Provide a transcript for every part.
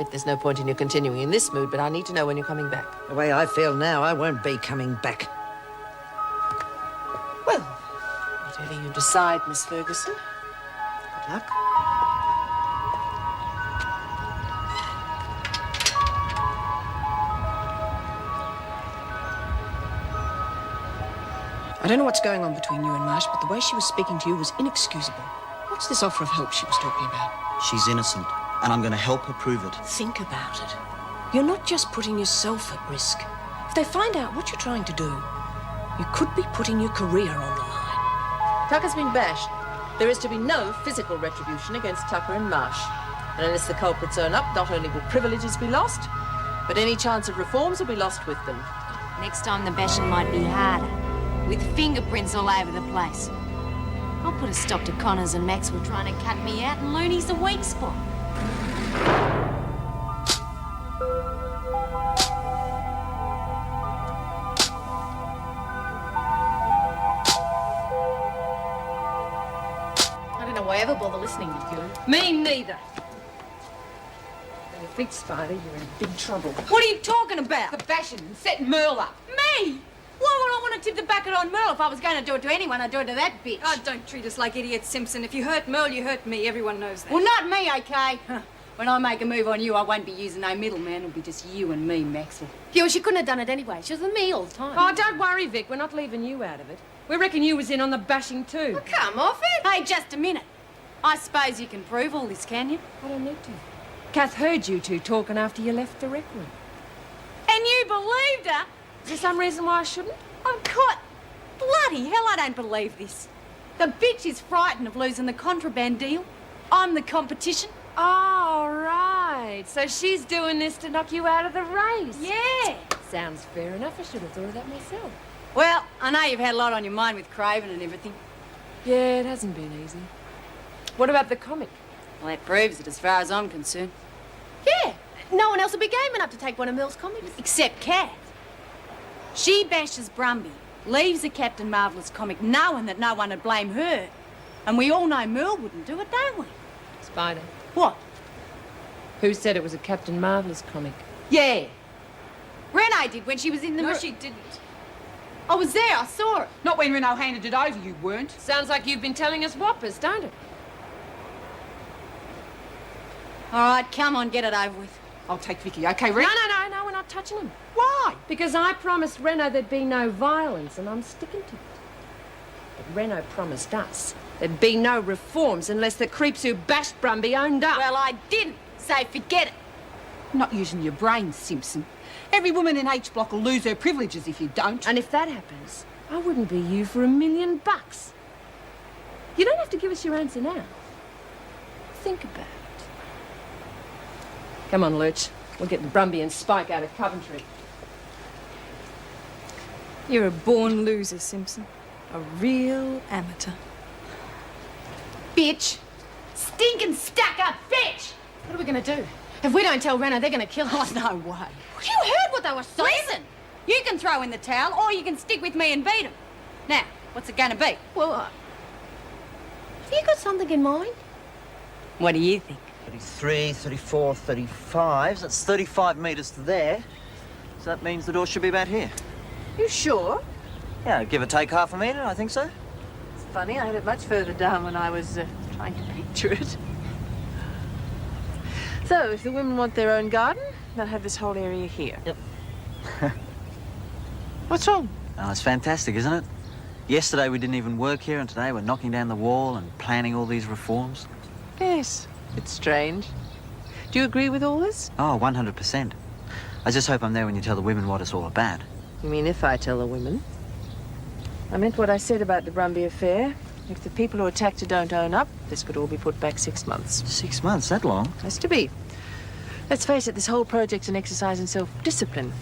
admit there's no point in you continuing in this mood, but I need to know when you're coming back. The way I feel now, I won't be coming back. Well, whatever you decide, Miss Ferguson. Good luck. I don't know what's going on between you and Marsh, but the way she was speaking to you was inexcusable. What's this offer of help she was talking about? She's innocent, and I'm going to help her prove it. Think about it. You're not just putting yourself at risk. If they find out what you're trying to do, you could be putting your career on the line. Tucker's been bashed. There is to be no physical retribution against Tucker and Marsh. And unless the culprits own up, not only will privileges be lost, but any chance of reforms will be lost with them. Next time the bashing might be harder, with fingerprints all over the place. I'll put a stop to Connors and Maxwell trying to cut me out, and Looney's the weak spot. I don't know why I ever bother listening to you. Me neither. When you think, Spider, you're in big trouble. What are you talking about? The bashing and setting Merle up. Me? Why would I want to tip the bucket on Merle? If I was going to do it to anyone, I'd do it to that bitch. Oh, don't treat us like idiots, Simpson. If you hurt Merle, you hurt me. Everyone knows that. Well, not me, okay? When I make a move on you, I won't be using no middleman. It'll be just you and me, Maxwell. Yeah, well, she couldn't have done it anyway. She was with me all the time. Oh, don't worry, Vic. We're not leaving you out of it. We reckon you was in on the bashing too. Well, come off it. Hey, just a minute. I suppose you can prove all this, can you? I don't need to. Kath heard you two talking after you left the rec room. And you believed her? Is there some reason why I shouldn't? I'm caught. Bloody hell, I don't believe this. The bitch is frightened of losing the contraband deal. I'm the competition. Oh, right. So she's doing this to knock you out of the race. Yeah. Sounds fair enough. I should have thought of that myself. Well, I know you've had a lot on your mind with Craven and everything. Yeah, it hasn't been easy. What about the comic? Well, that proves it as far as I'm concerned. Yeah. No one else will be game enough to take one of Merle's comics. Except Kath. She bashes Brumby, leaves the Captain Marvellous comic knowing that no one would blame her. And we all know Merle wouldn't do it, don't we? Spider. What? Who said it was a Captain Marvellous comic? Yeah. Renee did when she was in the... No, she didn't. I was there, I saw it. Not when Renault handed it over, you weren't. Sounds like you've been telling us whoppers, don't it? All right, come on, get it over with. I'll take Vicky, okay, Rick? No, we're not touching him. Why? Because I promised Renault there'd be no violence, and I'm sticking to it. But Renault promised us there'd be no reforms unless the creeps who bashed Brumby owned up. Well, I didn't, so forget it. Not using your brains, Simpson. Every woman in H Block will lose her privileges if you don't. And if that happens, I wouldn't be you for $1 million. You don't have to give us your answer now. Think about it. Come on, Lurch. We'll get Brumby and Spike out of Coventry. You're a born loser, Simpson. A real amateur. Bitch. Stinking stuck-up bitch! What are we going to do? If we don't tell Renault, they're going to kill us. Oh, no way. You heard what they were saying. Listen, you can throw in the towel or you can stick with me and beat them. Now, what's it going to be? Well, have you got something in mind? What do you think? 33, 34, 35. That's 35 metres to there. So that means the door should be about here. You sure? Yeah, give or take half a metre, I think so. It's funny, I had it much further down when I was trying to picture it. So, if the women want their own garden, they'll have this whole area here. Yep. What's wrong? Oh, it's fantastic, isn't it? Yesterday we didn't even work here, and today we're knocking down the wall and planning all these reforms. Yes, it's strange. Do you agree with all this? Oh, 100%. I just hope I'm there when you tell the women what it's all about. You mean if I tell the women? I meant what I said about the Brumby affair. If the people who attacked her don't own up, this could all be put back 6 months. 6 months, that long? Has to be. Let's face it, this whole project's an exercise in self-discipline.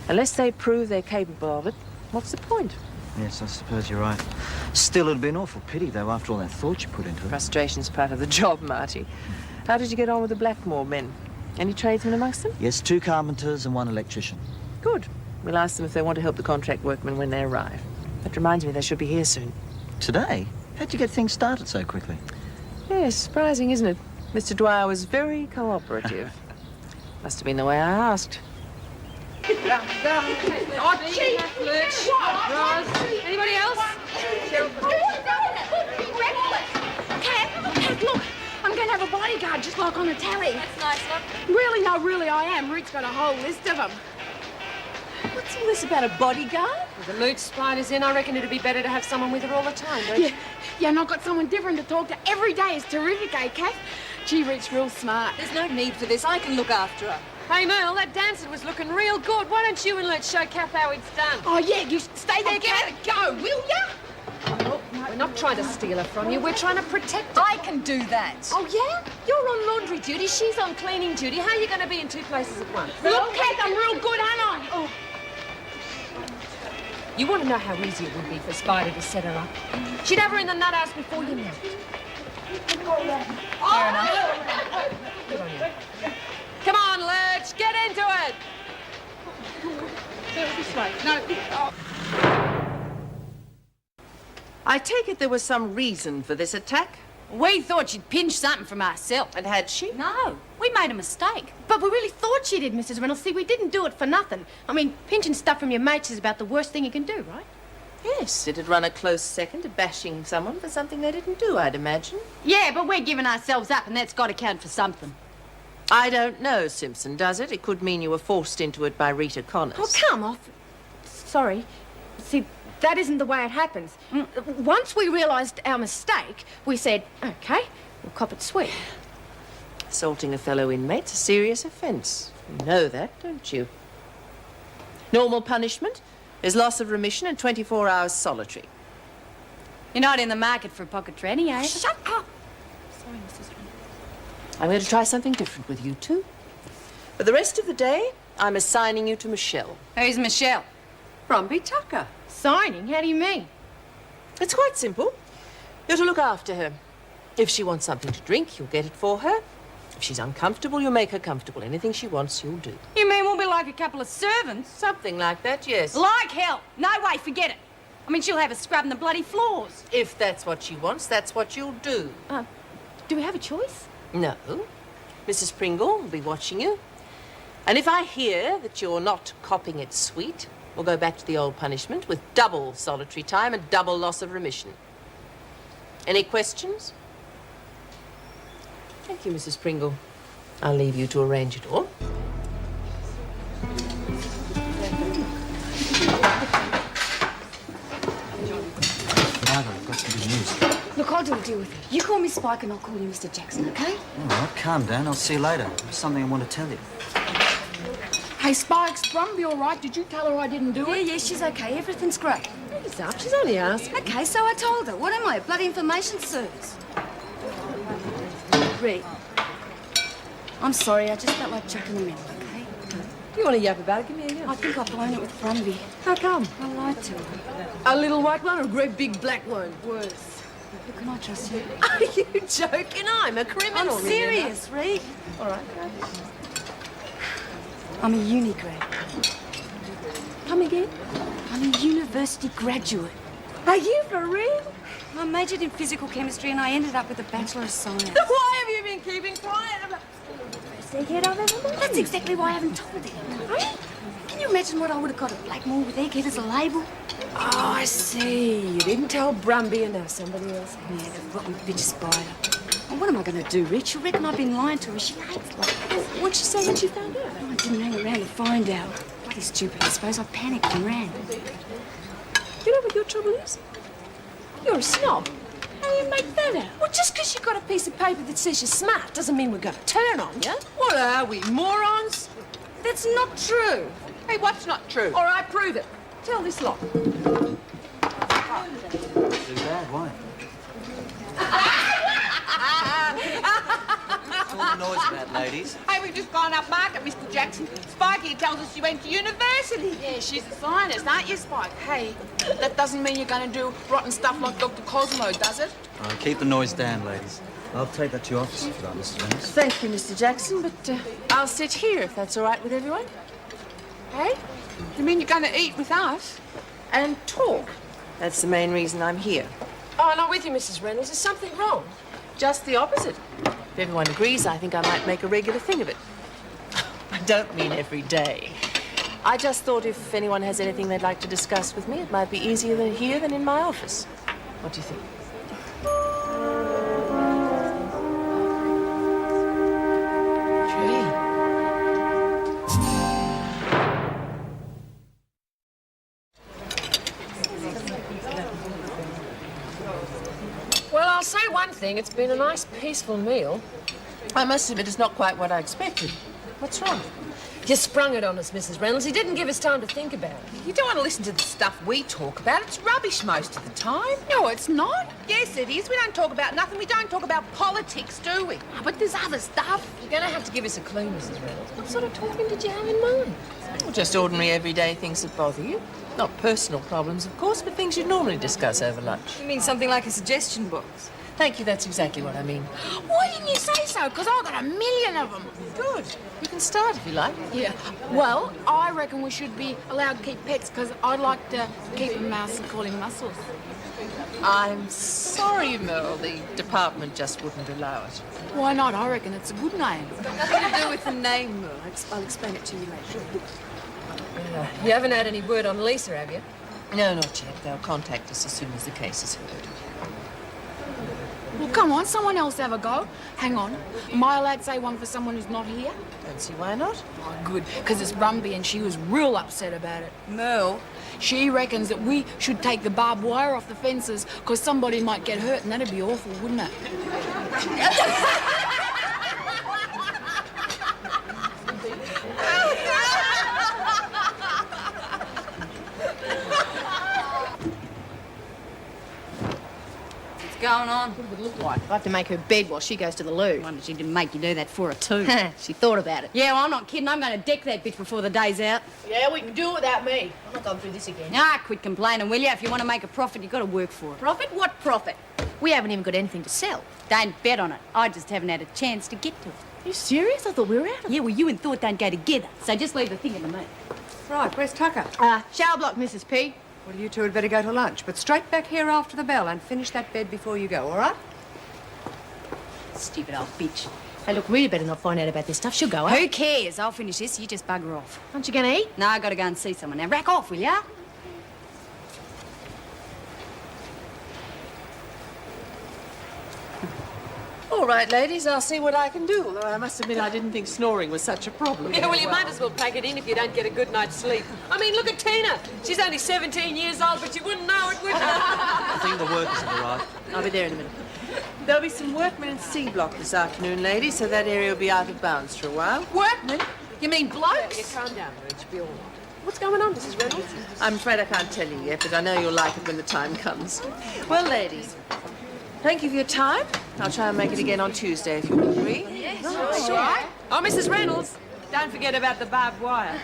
Unless they prove they're capable of it, what's the point? Yes, I suppose you're right. Still, it'd be an awful pity, though, after all that thought you put into it. Frustration's part of the job, Marty. How did you get on with the Blackmore men? Any tradesmen amongst them? Yes, 2 carpenters and 1 electrician. Good. We'll ask them if they want to help the contract workmen when they arrive. That reminds me they should be here soon. Today? How'd you get things started so quickly? Yes, surprising, isn't it? Mr. Dwyer was very cooperative. Must have been the way I asked. Oh, gee! Roz. Anybody else? Cat, look, I'm going to have a bodyguard just like on the telly. That's nice, look. Really, no, really, I am. Ruth's got a whole list of them. What's all this about a bodyguard? With the loot spiders in, I reckon it'd be better to have someone with her all the time, don't you? Yeah, and I've got someone different to talk to every day. It's terrific, eh, Kath? Gee, Ruth's real smart. There's no need for this. I can look after her. Hey, Merle, that dancer was looking real good. Why don't you and let's show Kath how it's done? Oh, yeah, you stay there, Kath. Go, will ya? We're not trying to steal her from you. We're trying to protect her. I can do that. Oh, yeah? You're on laundry duty. She's on cleaning duty. How are you going to be in two places at once? Look, Kath, I'm real good, aren't I? Oh. You want to know how easy it would be for Spider to set her up? She'd have her in the nut house before you left. Fair enough. Good on you. Come on, Lurch, get into it. This way. No. I take it there was some reason for this attack? We thought she'd pinch something from ourselves. And had she? No, we made a mistake. But we really thought she did, Mrs. Reynolds. See, we didn't do it for nothing. I mean, pinching stuff from your mates is about the worst thing you can do, right? Yes, it'd run a close second to bashing someone for something they didn't do, I'd imagine. Yeah, but we're giving ourselves up, and that's got to count for something. I don't know, Simpson, does it? It could mean you were forced into it by Rita Connors. Oh, come off. Sorry. See, that isn't the way it happens. Once we realised our mistake, we said, OK, we'll cop it sweet. Assaulting a fellow inmate's a serious offence. You know that, don't you? Normal punishment is loss of remission and 24 hours solitary. You're not in the market for a pocket tranny, are you? Shut up! Sorry, Mrs. Reynolds. I'm going to try something different with you two. For the rest of the day, I'm assigning you to Michelle. Who's Michelle? Brumby Tucker. Signing? How do you mean? It's quite simple. You're to look after her. If she wants something to drink, you'll get it for her. If she's uncomfortable, you'll make her comfortable. Anything she wants, you'll do. You mean we'll be like a couple of servants? Something like that, yes. Like hell. No way, forget it. I mean, she'll have us scrubbing the bloody floors. If that's what she wants, that's what you'll do. Do we have a choice? No. Mrs. Pringle will be watching you. And if I hear that you're not copping it sweet, we'll go back to the old punishment with double solitary time and double loss of remission. Any questions? Thank you, Mrs. Pringle. I'll leave you to arrange it all. Margaret, I've got some good news. Look, I'll do a deal with you. You call me Spike and I'll call you Mr. Jackson, OK? All right, calm down. I'll see you later. There's something I want to tell you. Hey, Spike's Brumby all right? Did you tell her I didn't do it? Yeah, she's okay. Everything's great. He's up. She's only asking. Okay, so I told her. What am I, a bloody information service? Reed, I'm sorry. I just felt like chucking them in, okay? You want to yap about it? Give me a yap. I think I've blown it with Brumby. How come? I lied to her. A little white one or a great big black one? Worse. Look, can I trust you? Are you joking? I'm a criminal. I'm serious, Reed. All right. I'm a uni grad. Come again? I'm a university graduate. Are you for real? I majored in physical chemistry and I ended up with a Bachelor of Science. Why have you been keeping quiet about... Egghead I've ever met. That's exactly why I haven't told him. Can you imagine what I would have got at Blackmore with Egghead as a label? Oh, I see. You didn't tell Brumby and now somebody else. Yeah, the rotten bitch Spider. Well, what am I going to do, Rich? She'll reckon I've been lying to her. She hates lies. What'd she say when she found out? I didn't hang around to find out. Bloody stupid, I suppose. I panicked and ran. You know what your trouble is? You're a snob. How do you make that out? Well, just because you've got a piece of paper that says you're smart doesn't mean we're going to turn on you. What are we, morons? That's not true. Hey, what's not true? All right, prove it. Tell this lot. Too bad, why? What's all the noise about, ladies? Hey, we've just gone up market, Mr. Jackson. Spike here tells us you went to university. Yeah, she's a scientist, aren't you, Spike? Hey, that doesn't mean you're going to do rotten stuff like Dr. Cosmo, does it? All right, keep the noise down, ladies. I'll take that to your office if you like, Mrs. Reynolds. Thank you, Mr. Jackson, but I'll sit here if that's all right with everyone. Hey? You mean you're going to eat with us? And talk. That's the main reason I'm here. Oh, not with you, Mrs. Reynolds. Is something wrong? Just the opposite. If everyone agrees, I think I might make a regular thing of it. I'm don't mean every day. I just thought if anyone has anything they'd like to discuss with me, it might be easier here than in my office. What do you think? Well, I'll say one thing. It's been a nice, peaceful meal. I must admit, it's not quite what I expected. What's wrong? You sprung it on us, Mrs. Reynolds. He didn't give us time to think about it. You don't want to listen to the stuff we talk about. It's rubbish most of the time. No, it's not. Yes, it is. We don't talk about nothing. We don't talk about politics, do we? Oh, but there's other stuff. You're going to have to give us a clue, Mrs. Reynolds. What sort of talking did you have in mind? Well, just ordinary, everyday things that bother you. Not personal problems, of course, but things you'd normally discuss over lunch. You mean something like a suggestion box? Thank you, that's exactly what I mean. Why didn't you say so? Because I've got a million of them. Good. You can start if you like. Yeah. Well, I reckon we should be allowed to keep pets because I'd like to keep a mouse and call him Muscles. I'm sorry, Merle. The department just wouldn't allow it. Why not? I reckon it's a good name. Nothing to do with the name, Merle. I'll explain it to you later. You haven't had any word on Lisa, have you? No, not yet. They'll contact us as soon as the case is heard. Well, come on, someone else have a go. Hang on. Am I allowed to say one for someone who's not here? Don't see why not. Oh, good, because it's Brumby and she was real upset about it. Merle. She reckons that we should take the barbed wire off the fences because somebody might get hurt and that'd be awful, wouldn't it? Going on? What would it look like? I have to make her bed while she goes to the loo. Wonder she didn't make you do that for her too. She thought about it. Yeah, well, I'm not kidding. I'm going to deck that bitch before the day's out. Yeah, we can do it without me. I'm not going through this again. Ah, quit complaining, will you? If you want to make a profit, you've got to work for it. Profit? What profit? We haven't even got anything to sell. Don't bet on it. I just haven't had a chance to get to it. You serious? I thought we were out of it. Yeah, well, you and Thought don't go together, so just leave the thing to me. Right, where's Tucker? Shower block, Mrs. P. Well, you two had better go to lunch, but straight back here after the bell and finish that bed before you go, all right? Stupid old bitch. Hey, look, really better not find out about this stuff. She'll go, Who cares? I'll finish this. You just bugger off. Aren't you going to eat? No, I got to go and see someone. Now, rack off, will ya? All right, ladies, I'll see what I can do, although I must admit I didn't think snoring was such a problem. Yeah, well, you might as well pack it in if you don't get a good night's sleep. I mean, look at Tina. She's only 17 years old, but you wouldn't know it, would you? I think the workers have arrived. I'll be there in a minute. There'll be some workmen in C block this afternoon, ladies, so that area will be out of bounds for a while. Workmen? You mean blokes? Yeah, calm down, Rich. Be all right. What's going on, Mrs. Reynolds? I'm afraid I can't tell you yet, but I know you'll like it when the time comes. Well, ladies, thank you for your time. I'll try and make it again on Tuesday, if you agree. Yes, sure. Oh, Mrs. Reynolds, don't forget about the barbed wire.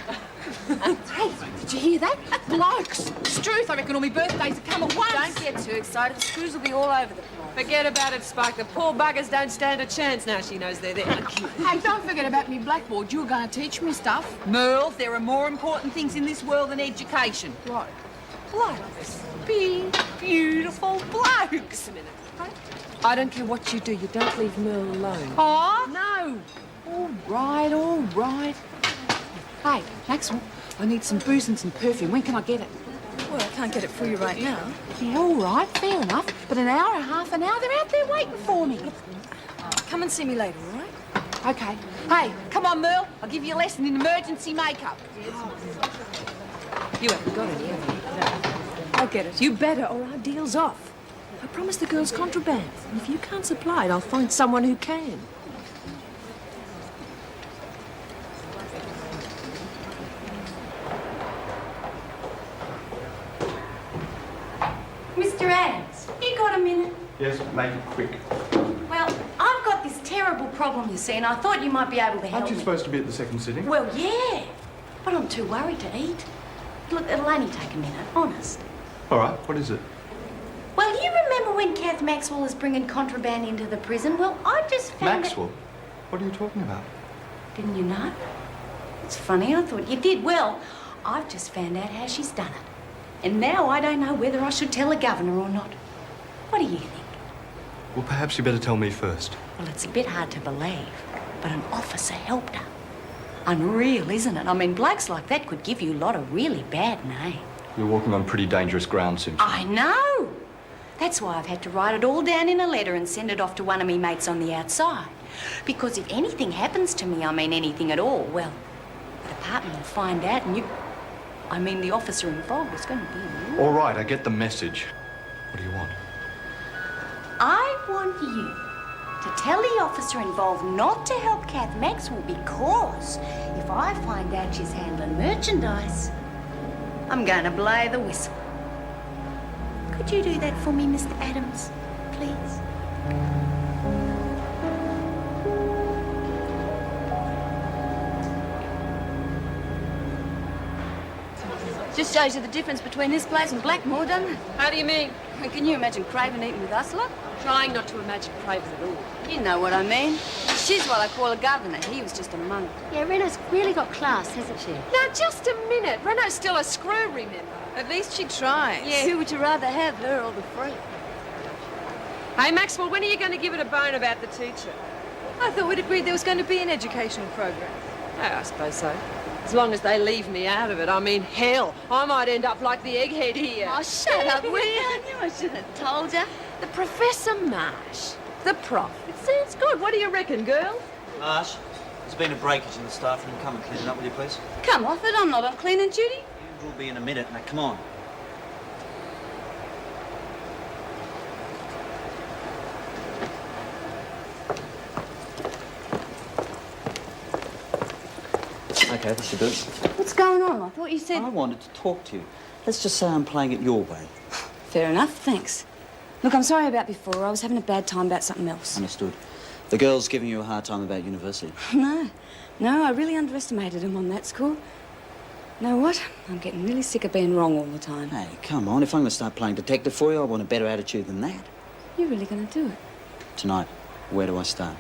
Hey, did you hear that? Blokes. Struth, I reckon all my birthdays have come at once. Don't get too excited. The screws will be all over the place. Forget about it, Spike. The poor buggers don't stand a chance now she knows they're there. Hey, don't forget about me blackboard. You were going to teach me stuff. Merle, there are more important things in this world than education. What? Blokes. Big, beautiful blokes. I don't care what you do. You don't leave Merle alone. Oh? No. All right, all right. Hey, Maxwell, I need some booze and some perfume. When can I get it? Well, I can't get it for you right now. Yeah, all right, fair enough. But an hour and a half an hour, they're out there waiting for me. Come and see me later, all right? Okay. Hey, come on, Merle. I'll give you a lesson in emergency makeup. You haven't got any, have you? I'll get it. You better, or our deal's off. I promised the girls contraband. And if you can't supply it, I'll find someone who can. Mr. Adams, you got a minute? Yes, make it quick. Well, I've got this terrible problem, you see, and I thought you might be able to help Aren't you me. supposed to be at the second sitting? Well, yeah, but I'm too worried to eat. Look, it'll only take a minute, honest. All right, what is it? Well, you remember when Kath Maxwell was bringing contraband into the prison? Well, I just found Maxwell? What are you talking about? Didn't you know? It's funny, I thought you did. Well, I've just found out how she's done it. And now I don't know whether I should tell the governor or not. What do you think? Well, perhaps you better tell me first. Well, it's a bit hard to believe, but an officer helped her. Unreal, isn't it? I mean, blokes like that could give you a lot of really bad names. You're walking on pretty dangerous ground, Simpson. I know. That's why I've had to write it all down in a letter and send it off to one of me mates on the outside. Because if anything happens to me, I mean anything at all, well, the department will find out and the officer involved is going to be you. All right, I get the message. What do you want? I want you to tell the officer involved not to help Kath Maxwell because if I find out she's handling merchandise, I'm going to blow the whistle. Could you do that for me, Mr. Adams, please? Just shows you the difference between this place and Blackmore, doesn't it? How do you mean? Can you imagine Craven eating with us lot? Trying not to imagine Craven at all. You know what I mean. She's what I call a governor. He was just a monk. Yeah, Rena's really got class, hasn't she? Now, just a minute. Rena's still a screw, remember? At least she tries. Yeah, who would you rather have, her or the freak? Hey, Maxwell, when are you going to give it a bone about the teacher? I thought we'd agreed there was going to be an educational program. Oh, I suppose so. As long as they leave me out of it. I mean, hell, I might end up like the egghead here. Oh, shut up, will you? I knew I shouldn't have told you. The Professor Marsh. The prof. It sounds good. What do you reckon, girl? Marsh, there's been a breakage in the staff room. Come and clean it up, will you, please? Come off it, I'm not on cleaning duty. You will be in a minute. Now, come on. Okay, this should do it. What's going on? I thought you said... I wanted to talk to you. Let's just say I'm playing it your way. Fair enough, thanks. Look, I'm sorry about before. I was having a bad time about something else. Understood. The girl's giving you a hard time about university. No, I really underestimated him on that score. You know what? I'm getting really sick of being wrong all the time. Hey, come on. If I'm going to start playing detective for you, I want a better attitude than that. You're really going to do it? Tonight, where do I start?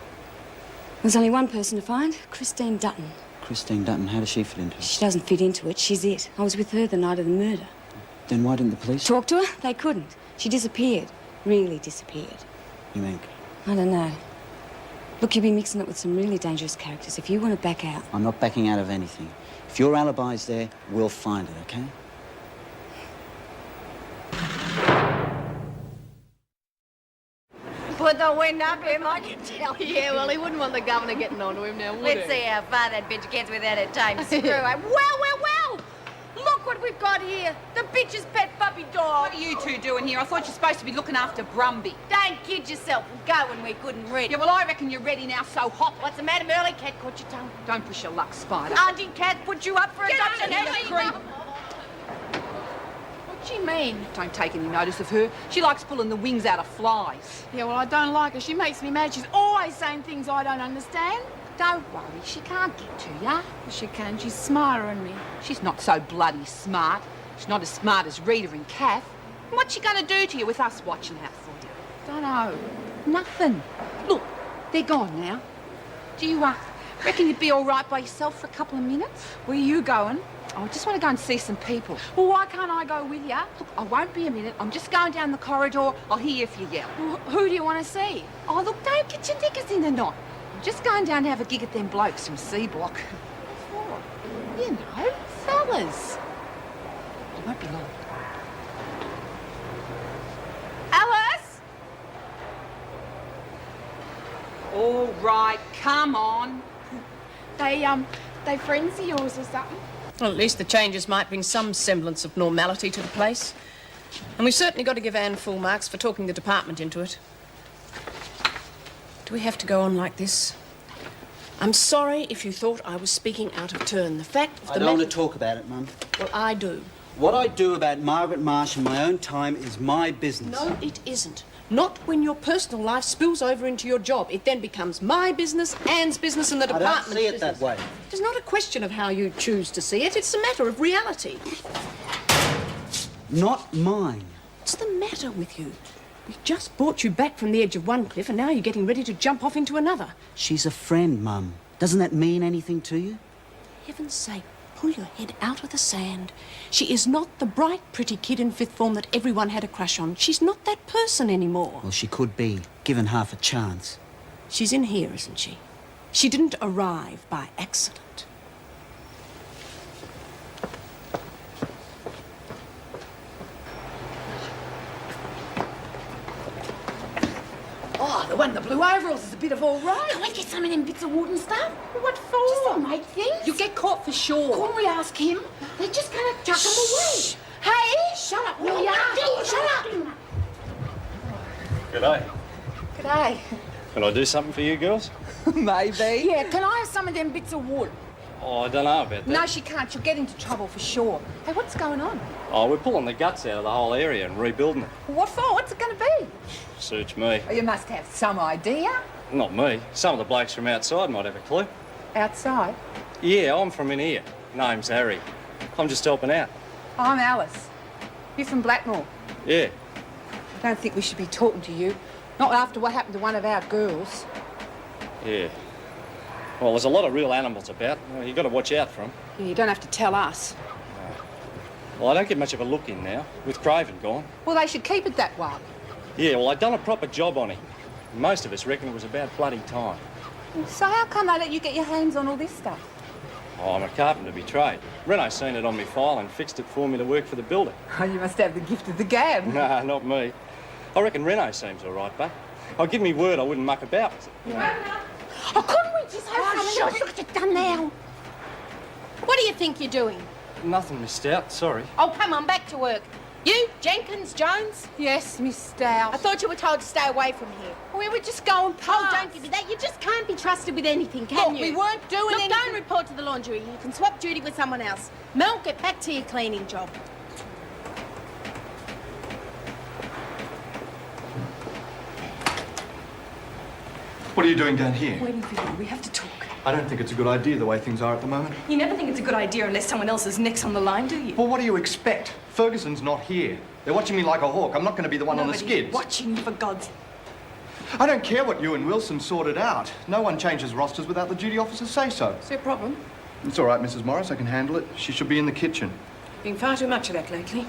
There's only one person to find, Christine Dutton. Christine Dutton, how does she fit into it? She doesn't fit into it. She's it. I was with her the night of the murder. Then why didn't the police... Talk to her? They couldn't. She disappeared. Really disappeared. You think? I don't know. Look, you've been mixing it with some really dangerous characters. If you want to back out... I'm not backing out of anything. If your alibi's there, we'll find it, okay? Put the wind up him, I can tell. Yeah, well, he wouldn't want the governor getting onto him now, would he? Let's see how far that bitch gets without a tame screw. Well! Look what we've got here. The bitch's pet puppy dog. What are you two doing here? I thought you're supposed to be looking after Brumby. Don't kid yourself. We'll go when we're good and ready. Yeah, well, I reckon you're ready now, so hop. What's the matter, Merle? Cat caught your tongue. Don't push your luck, Spider. Auntie Cat put you up for adoption, out of has here, she? you creep. What do you mean? Don't take any notice of her. She likes pulling the wings out of flies. Yeah, well, I don't like her. She makes me mad. She's always saying things I don't understand. Don't worry, she can't get to ya. She can. She's smarter than me. She's not so bloody smart. She's not as smart as Rita and Kath. And what's she going to do to you with us watching out for you? Don't know. Nothing. Look, they're gone now. Do you reckon you'd be all right by yourself for a couple of minutes? Where are you going? Oh, I just want to go and see some people. Well, why can't I go with you? Look, I won't be a minute. I'm just going down the corridor. I'll hear if you yell. Well, who do you want to see? Oh, look, don't get your knickers in a knot. I'm just going down to have a gig at them blokes from C Block. What for? You know, fellas. I won't be long. Alice! All right, come on. They friends of yours or something? Well, at least the changes might bring some semblance of normality to the place. And we've certainly got to give Anne full marks for talking the department into it. Do we have to go on like this? I'm sorry if you thought I was speaking out of turn. The fact of the I don't matter... want to talk about it, Mum. Well, I do. What I do about Margaret Marsh in my own time is my business. No, it isn't. Not when your personal life spills over into your job. It then becomes my business, Anne's business, and the I department's don't see it business. that way. It is not a question of how you choose to see it. It's a matter of reality. Not mine. What's the matter with you? We just brought you back from the edge of one cliff, and now you're getting ready to jump off into another. She's a friend, Mum. Doesn't that mean anything to you? For heaven's sake, pull your head out of the sand. She is not the bright, pretty kid in fifth form that everyone had a crush on. She's not that person anymore. Well, she could be, given half a chance. She's in here, isn't she? She didn't arrive by accident. one of the blue overalls is a bit of all right. Go and get some of them bits of wood and stuff. What for? Just to make things. You'll get caught for sure. Couldn't we ask him? They're just going to chuck them away. Hey! Shut up, will ya? Shut up! G'day. G'day. Can I do something for you girls? Maybe. Yeah, can I have some of them bits of wood? Oh, I don't know about that. No, she can't. She'll get into trouble for sure. Hey, what's going on? Oh, we're pulling the guts out of the whole area and rebuilding it. What for? What's it going to be? Suits me. Oh, you must have some idea. Not me. Some of the blokes from outside might have a clue. Outside? Yeah, I'm from in here. Name's Harry. I'm just helping out. I'm Alice. You're from Blackmore. Yeah. I don't think we should be talking to you. Not after what happened to one of our girls. Yeah. Well, there's a lot of real animals about. Well, you got to watch out for them. Yeah, you don't have to tell us. Well, I don't get much of a look in now, with Craven gone. Well, they should keep it that way. Yeah, well, I'd done a proper job on him. Most of us reckon it was about bloody time. So how come they let you get your hands on all this stuff? Oh, I'm a carpenter by trade. Reno's seen it on my file and fixed it for me to work for the building. Oh, you must have the gift of the gab. Nah, not me. I reckon Reno seems all right, but I'll give me word I wouldn't muck about. Oh, couldn't we just have some? Look what you've done now. What do you think you're doing? Nothing, Miss Stout, sorry. Oh, come on, back to work. You, Jenkins, Jones? Yes, Miss Stout. I thought you were told to stay away from here. We were just going past. Oh, don't give me that. You just can't be trusted with anything, can Look, you? we weren't doing Look, anything. don't report to the laundry. You can swap duty with someone else. Mel, get back to your cleaning job. What are you doing down here? Waiting for you. We have to talk. I don't think it's a good idea the way things are at the moment. You never think it's a good idea unless someone else's neck's on the line, do you? Well, what do you expect? Ferguson's not here. They're watching me like a hawk. I'm not going to be the one on the Nobody's skids. watching you, for God's... I don't care what you and Wilson sorted out. No one changes rosters without the duty officers say so. What's your problem? It's all right, Mrs. Morris. I can handle it. She should be in the kitchen. Been far too much of that lately.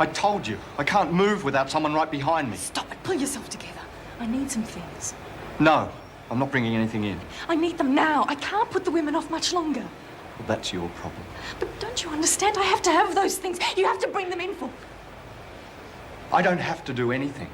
I told you, I can't move without someone right behind me. Stop it. Pull yourself together. I need some things. No, I'm not bringing anything in. I need them now. I can't put the women off much longer. Well, that's your problem. But don't you understand? I have to have those things. You have to bring them in for... I don't have to do anything.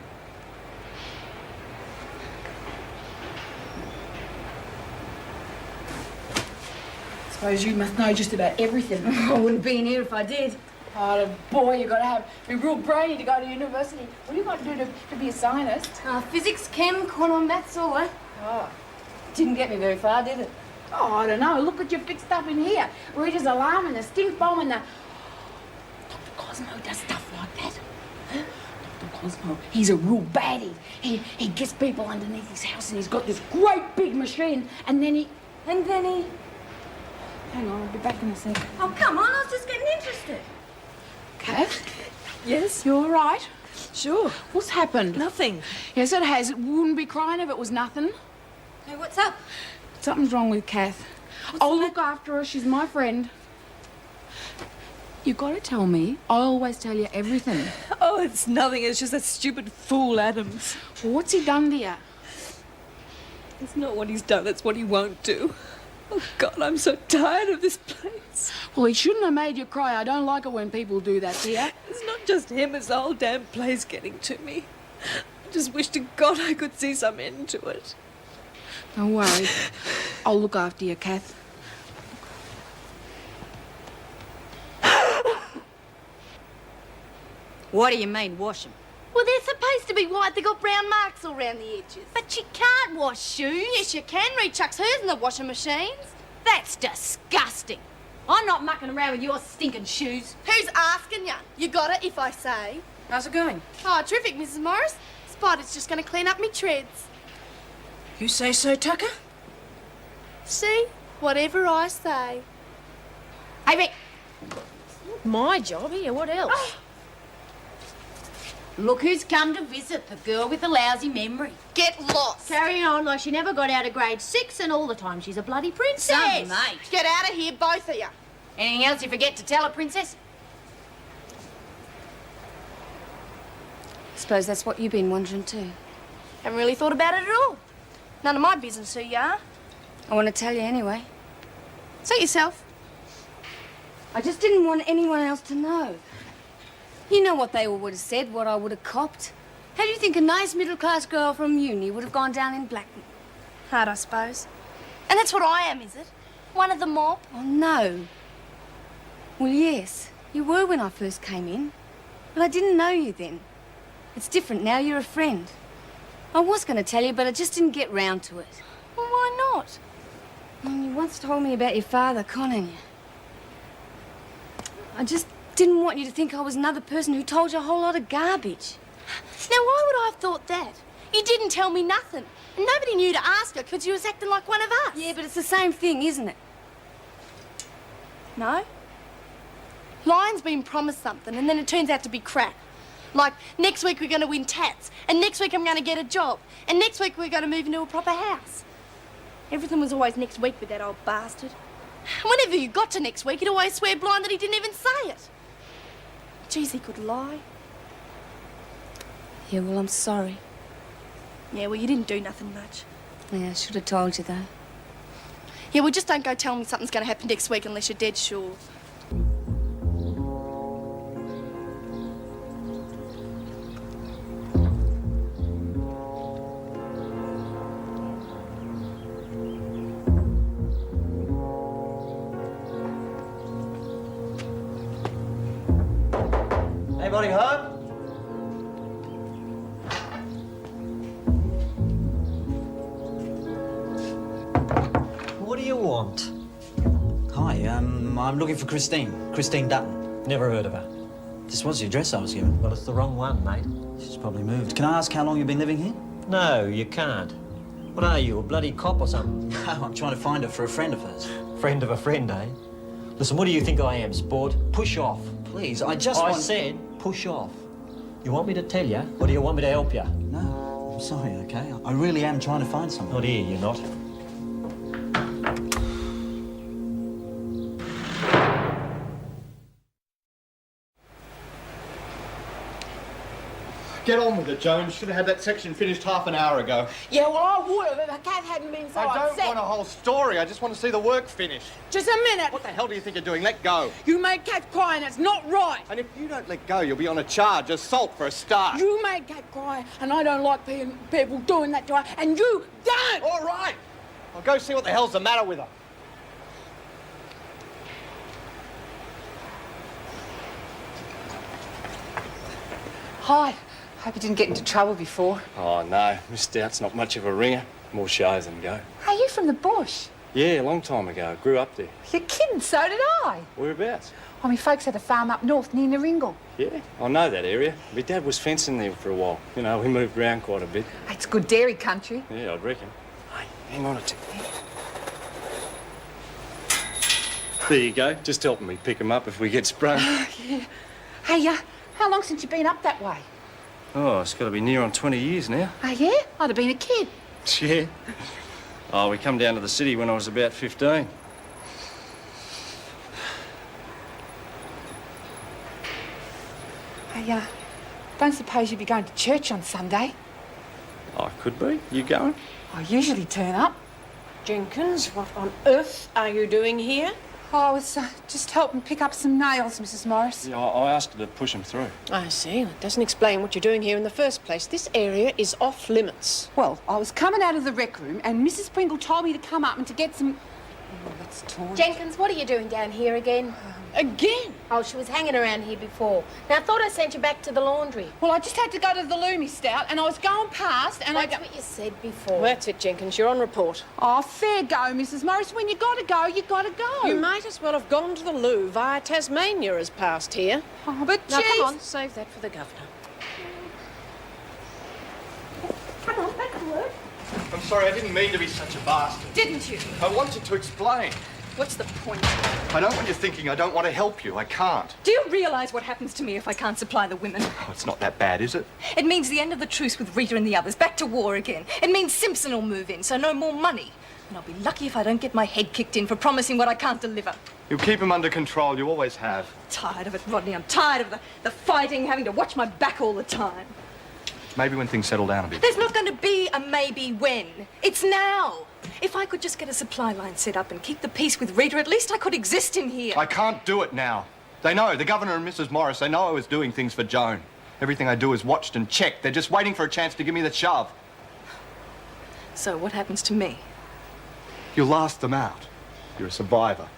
Suppose you must know just about everything. I wouldn't be in here if I did. Oh, boy, you got to be real brainy to go to university. What do you got to do to be a scientist? Physics, chem, quantum, maths, all that. Oh. Didn't get me very far, did it? Oh, I don't know. Look what you fixed up in here. Rita's alarm and the stink bomb and the... Dr. Cosmo does stuff like that. Huh? Dr. Cosmo, he's a real baddie. He gets people underneath his house and he's got this great big machine and then he... Hang on, I'll be back in a second. Oh, come on, I was just getting interested. Kath? Yes? You all right? Sure. What's happened? Nothing. Yes, it has. It wouldn't be crying if it was nothing. Hey, what's up? Something's wrong with Kath. I'll look after her. She's my friend. You got to tell me. I always tell you everything. Oh, it's nothing. It's just that stupid fool Adams. Well, what's he done to you? It's not what he's done. It's what he won't do. Oh, God, I'm so tired of this place. Well, he shouldn't have made you cry. I don't like it when people do that, dear. It's not just him. It's the whole damn place getting to me. I just wish to God I could see some end to it. Don't worry. I'll look after you, Kath. What do you mean, wash them? Well, they're supposed to be white. They got brown marks all around the edges. But you can't wash shoes. Yes, you can. Ree chucks hers in the washing machines. That's disgusting. I'm not mucking around with your stinking shoes. Who's asking you? You got it if I say. How's it going? Oh, terrific, Mrs. Morris. Spider's just going to clean up me treads. You say so, Tucker? See? Whatever I say. Hey, Vic. My job here, what else? Oh. Look who's come to visit, the girl with the lousy memory. Get lost. Carrying on like she never got out of grade 6 and all the time she's a bloody princess. Yes. Mate. Get out of here, both of you. Anything else you forget to tell her, princess? Suppose that's what you've been wondering too. Haven't really thought about it at all. None of my business who you are. I want to tell you anyway. Suit yourself. I just didn't want anyone else to know. You know what they all would have said, what I would have copped. How do you think a nice middle-class girl from uni would have gone down in blackmail? Hard, I suppose. And that's what I am, is it? One of the mob? Oh, no. Well, yes, you were when I first came in. But I didn't know you then. It's different now, you're a friend. I was going to tell you, but I just didn't get round to it. Well, why not? Well, you once told me about your father conning you. I just didn't want you to think I was another person who told you a whole lot of garbage. Now, why would I have thought that? You didn't tell me nothing. And nobody knew to ask her because you was acting like one of us. Yeah, but it's the same thing, isn't it? No? Lion's been promised something and then it turns out to be crap. Like, next week we're going to win tats, and next week I'm going to get a job, and next week we're going to move into a proper house. Everything was always next week with that old bastard. Whenever you got to next week, he'd always swear blind that he didn't even say it. Geez, he could lie. Yeah, well, I'm sorry. Yeah, well, you didn't do nothing much. Yeah, I should have told you, though. Yeah, well, just don't go tell me something's going to happen next week unless you're dead sure. Anybody home? What do you want? Hi, I'm looking for Christine. Christine Dutton. Never heard of her. This was the address I was given. Well, it's the wrong one, mate. She's probably moved. Can I ask how long you've been living here? No, you can't. What are you, a bloody cop or something? No, I'm trying to find her for a friend of hers. Friend of a friend, eh? Listen, what do you think I am, sport? Push off. Please, I just I want... said push off. You want me to tell you, or do you want me to help you? No, I'm sorry, OK? I really am trying to find someone. Not here, you're not. Get on with it, Jones. Should have had that section finished half an hour ago. Yeah, well, I would have if Kath hadn't been so I don't upset. want a whole story. I just want to see the work finished. Just a minute. What the hell do you think you're doing? Let go. You made Kath cry and it's not right. And if you don't let go, you'll be on a charge. Assault for a start. You made Kath cry and I don't like people doing that to her, and you don't. All right. I'll go see what the hell's the matter with her. Hi. Hope you didn't get into trouble before. Oh, no. Missed out's not much of a ringer. More shows than go. Are you from the bush? Yeah, a long time ago. Grew up there. You're kidding, so did I. Whereabouts? Oh, my folks had a farm up north near Naringal. Yeah, I know that area. My dad was fencing there for a while. You know, we moved around quite a bit. It's good dairy country. Yeah, I'd reckon. Hey, hang on a tick. There you go. Just helping me pick him up if we get sprung. Yeah. Hey, how long since you've been up that way? Oh, it's got to be near on 20 years now. Oh, yeah? I'd have been a kid. Yeah. Oh, we come down to the city when I was about 15. Hey, don't suppose you'd be going to church on Sunday? I could be. You going? I usually turn up. Jenkins, what on earth are you doing here? Oh, I was just helping pick up some nails, Mrs. Morris. Yeah, I asked her to push him through. I see. It doesn't explain what you're doing here in the first place. This area is off limits. Well, I was coming out of the rec room and Mrs. Pringle told me to come up and to get some... Oh, that's torn. Jenkins, what are you doing down here again? Again? Oh, she was hanging around here before. Now, I thought I sent you back to the laundry. Well, I just had to go to the Loomy Stout and I was going past and That's what you said before. That's it, Jenkins. You're on report. Oh, fair go, Mrs. Morris. When you gotta go, you gotta go. You might as well have gone to the loo via Tasmania as past here. Oh, but Now, geez. come on, save that for the governor. Come on, back to work. I'm sorry, I didn't mean to be such a bastard. Didn't you? I wanted to explain. What's the point? I don't want you thinking I don't want to help you. I can't. Do you realise what happens to me if I can't supply the women? Oh, it's not that bad, is it? It means the end of the truce with Rita and the others, back to war again. It means Simpson will move in, so no more money. And I'll be lucky if I don't get my head kicked in for promising what I can't deliver. You'll keep him under control. You always have. Tired of it, Rodney. I'm tired of the fighting, having to watch my back all the time. Maybe when things settle down a bit. There's not going to be a maybe when. It's now. If I could just get a supply line set up and keep the peace with Rita, at least I could exist in here. I can't do it now. They know. The Governor and Mrs. Morris, they know I was doing things for Joan. Everything I do is watched and checked. They're just waiting for a chance to give me the shove. So what happens to me? You'll last them out. You're a survivor.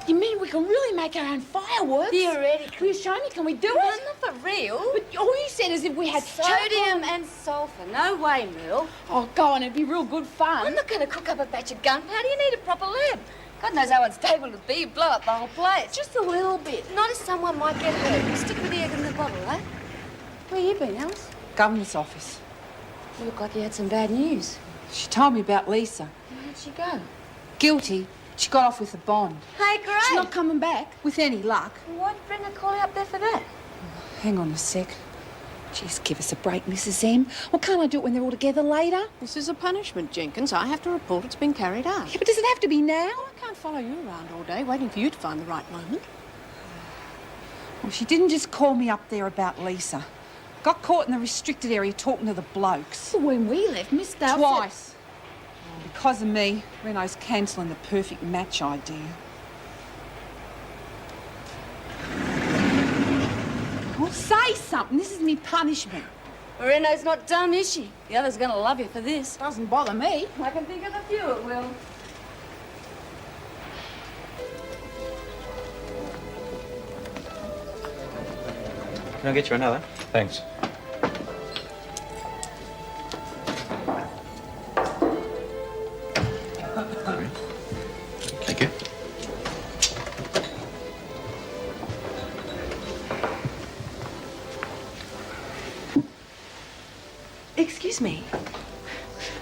You mean we can really make our own fireworks? Theoretically. Will you show me? Can we do No, it? not for real. But all you said is if we had Sodium and sulphur. No way, Merle. Oh, go on, it'd be real good fun. I'm not going to cook up a batch of gunpowder. You need a proper lab. God knows how unstable it'd be. You'd blow up the whole place. Just a little bit. Not if someone might get hurt. You stick with the egg in the bottle, eh? Where you been, Alice? Governor's office. You look like you had some bad news. She told me about Lisa. Where'd she go? Guilty. She got off with a bond. Hey, great. She's not coming back. With any luck. Why'd you bring a collie up there for that? Hang on a sec. Jeez, give us a break, Mrs. M. Well, can't I do it when they're all together later? This is a punishment, Jenkins. I have to report it's been carried out. Yeah, but does it have to be now? I can't follow you around all day waiting for you to find the right moment. Well, she didn't just call me up there about Lisa. Got caught in the restricted area talking to the blokes. Well, when we left, Miss Duff... Twice. Because of me, Reno's cancelling the perfect match idea. Well, say something. This is me punishment. Moreno's not dumb, is she? The other's going to love you for this. Doesn't bother me. I can think of a few it will. Can I get you another? Thanks. Thank you. Excuse me.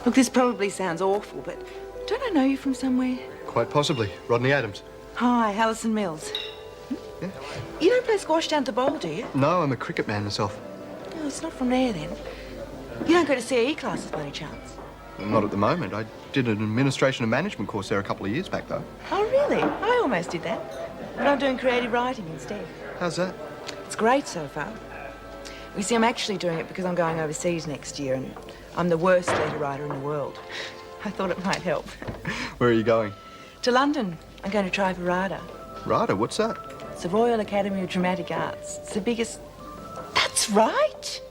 Look, this probably sounds awful, but don't I know you from somewhere? Quite possibly. Rodney Adams. Hi, Allison Mills. Yeah. You don't play squash down to Bowl, do you? No, I'm a cricket man myself. Oh, it's not from there, then. You don't go to CAE classes by any chance? Not at the moment. I did an administration and management course there a couple of years back, though. Oh, really? I almost did that. But I'm doing creative writing instead. How's that? It's great so far. You see, I'm actually doing it because I'm going overseas next year, and I'm the worst letter writer in the world. I thought it might help. Where are you going? To London. I'm going to try for RADA. RADA? What's that? It's the Royal Academy of Dramatic Arts. It's the biggest... That's right!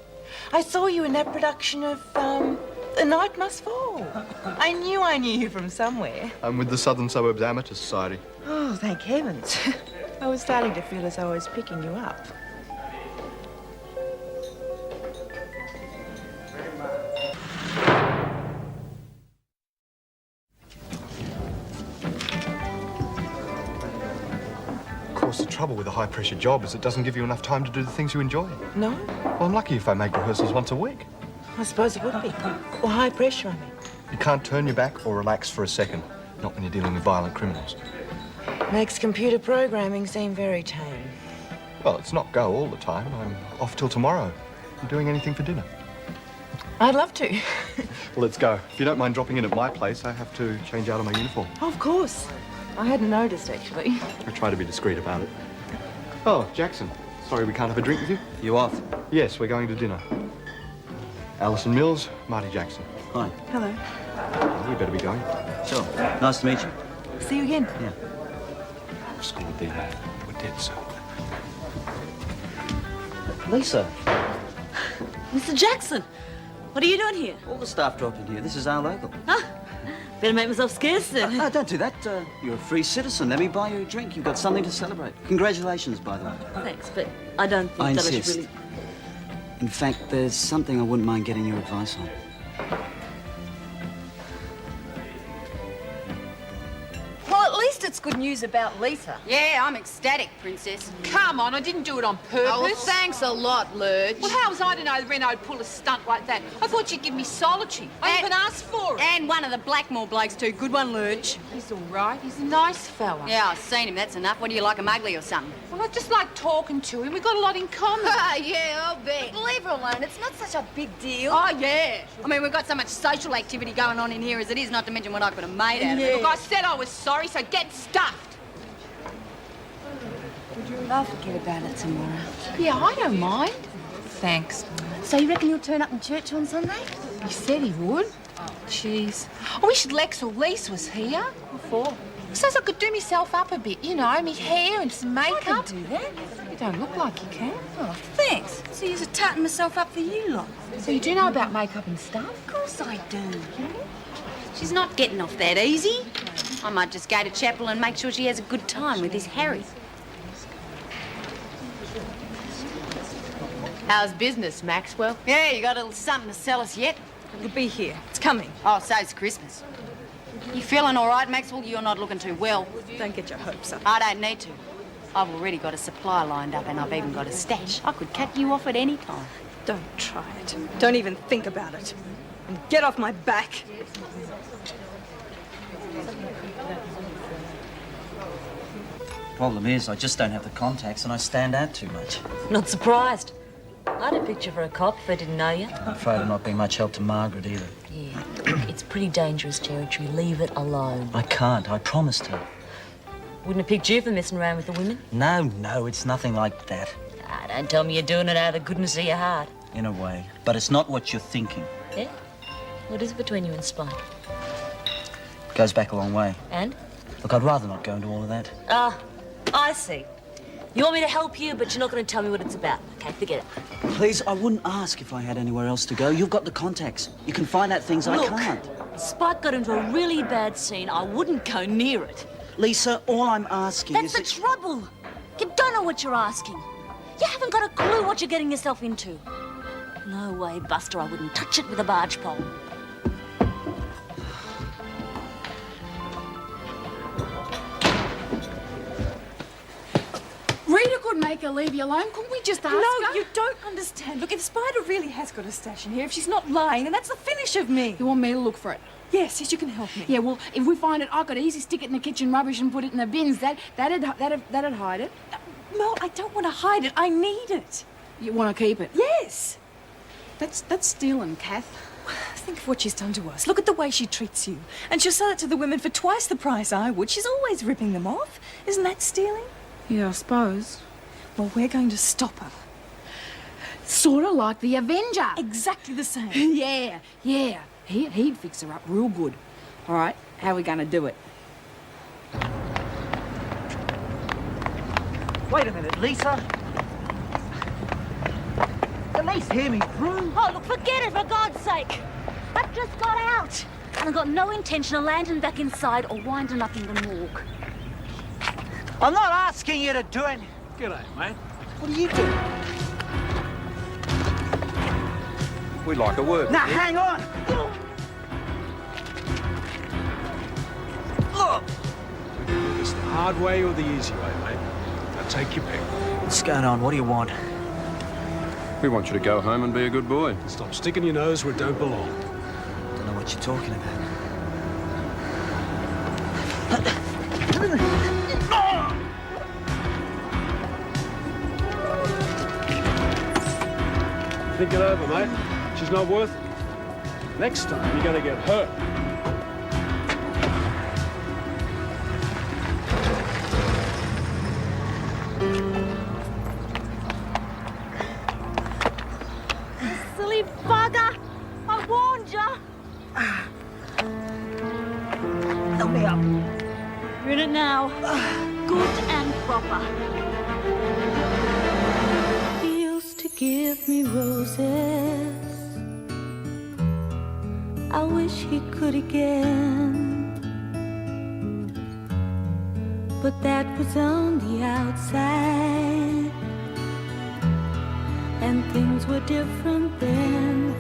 I saw you in that production of, The Night Must Fall. I knew you from somewhere. I'm with the Southern Suburbs Amateur Society. Oh, thank heavens. I was starting to feel as though I was picking you up. Of course, the trouble with a high-pressure job is it doesn't give you enough time to do the things you enjoy. No? Well, I'm lucky if I make rehearsals once a week. I suppose it would be. Or high pressure, I mean. You can't turn your back or relax for a second. Not when you're dealing with violent criminals. Makes computer programming seem very tame. Well, it's not go all the time. I'm off till tomorrow. You doing anything for dinner? I'd love to. Well, let's go. If you don't mind dropping in at my place, I have to change out of my uniform. Oh, of course. I hadn't noticed, actually. I try to be discreet about it. Oh, Jackson. Sorry we can't have a drink with you. You off? Yes, we're going to dinner. Alison Mills, Marty Jackson. Hi. Hello. Oh, we better be going. Sure. Nice to meet you. See you again. Yeah. School dinner. We're dead soon. Lisa, Mr. Jackson, what are you doing here? all the staff dropped in here. This is our local. Better make myself scarce then. No, don't do that. You're a free citizen. Let me buy you a drink. You've got something to celebrate. Congratulations, by the way. Thanks, but I don't think I that insist. I should really... In fact, there's something I wouldn't mind getting your advice on. Well, at least it's good news about Lisa. Yeah, I'm ecstatic, Princess. Come on, I didn't do it on purpose. Oh, well, thanks a lot, Lurch. Well, how was I to know Reno'd pull a stunt like that? I thought you'd give me solitary. I even asked for it. And one of the Blackmore blokes too. Good one, Lurch. He's all right. He's a nice fella. Yeah, I've seen him. That's enough. What do you like, him ugly or something? Well, I just like talking to him. We've got a lot in common. Yeah, I'll bet. Leave her alone. It's not such a big deal. Oh, yeah. I mean, we've got so much social activity going on in here as it is, not to mention what I could have made out of it. Look, I said I was sorry, so get stuffed. I'll forget about it tomorrow. Yeah, I don't mind. Thanks. So you reckon he'll turn up in church on Sunday? He said he would. Oh, jeez. I wish Lex or Lise was here. What for? So I could do myself up a bit, you know, my hair and some makeup. I can do that. You don't look like you can. Oh, thanks. So you're just tarting myself up for you lot. So you do know about makeup and stuff? Of course I do. She's not getting off that easy. I might just go to chapel and make sure she has a good time with this Harry. How's business, Maxwell? Yeah, you got a little something to sell us yet? It'll be here. It's coming. Oh, so's Christmas. You feeling all right, Maxwell? You're not looking too well. Don't get your hopes up. I don't need to. I've already got a supply lined up and I've even got a stash. I could cut you off at any time. Don't try it. Don't even think about it. And get off my back. Problem is, I just don't have the contacts and I stand out too much. Not surprised. I'd have picked you for a cop if I didn't know you. I'm afraid I'm not being much help to Margaret either. Yeah, it's pretty dangerous territory. Leave it alone. I can't. I promised her. Wouldn't have picked you for messing around with the women. No, it's nothing like that. Ah, don't tell me you're doing it out of the goodness of your heart. In a way. But it's not what you're thinking. Yeah? What is it between you and Spike? It goes back a long way. And? Look, I'd rather not go into all of that. Ah, I see. You want me to help you, but you're not going to tell me what it's about. Okay, forget it. Please, I wouldn't ask if I had anywhere else to go. You've got the contacts. You can find out things I can't. Spike got into a really bad scene. I wouldn't go near it. Lisa, all I'm asking That's the trouble. You don't know what you're asking. You haven't got a clue what you're getting yourself into. No way, Buster, I wouldn't touch it with a barge pole. Rita could make her leave you alone. Couldn't we just ask her? No, you don't understand. Look, if Spider really has got a stash in here, if she's not lying, then that's the finish of me. You want me to look for it? Yes, you can help me. Yeah, well, if we find it, I could easily stick it in the kitchen rubbish and put it in the bins. That'd hide it. Mel, I don't want to hide it. I need it. You want to keep it? Yes. That's stealing, Kath. Think of what she's done to us. Look at the way she treats you. And she'll sell it to the women for twice the price I would. She's always ripping them off. Isn't that stealing? Yeah, I suppose. Well, we're going to stop her. Sort of like the Avenger. Exactly the same. Yeah. He'd fix her up real good. All right, how are we going to do it? Wait a minute, Lisa. At least hear me through. Oh, look, forget it, for God's sake. I've just got out. And I've got no intention of landing back inside or winding up in the morgue. I'm not asking you to do it. G'day, mate. What are you doing? We like a word. Now, hang on. Look. It's the hard way or the easy way, mate. Now take your pick. What's going on? What do you want? We want you to go home and be a good boy. Stop sticking your nose where it don't belong. Don't know what you're talking about. Think it over, mate. She's not worth it. Next time, you're gonna get hurt. Silly bugger! I warned ya! Help me up. You're in it now. Good and proper. He used to give me roses. I wish he could again. But that was on the outside, and things were different then.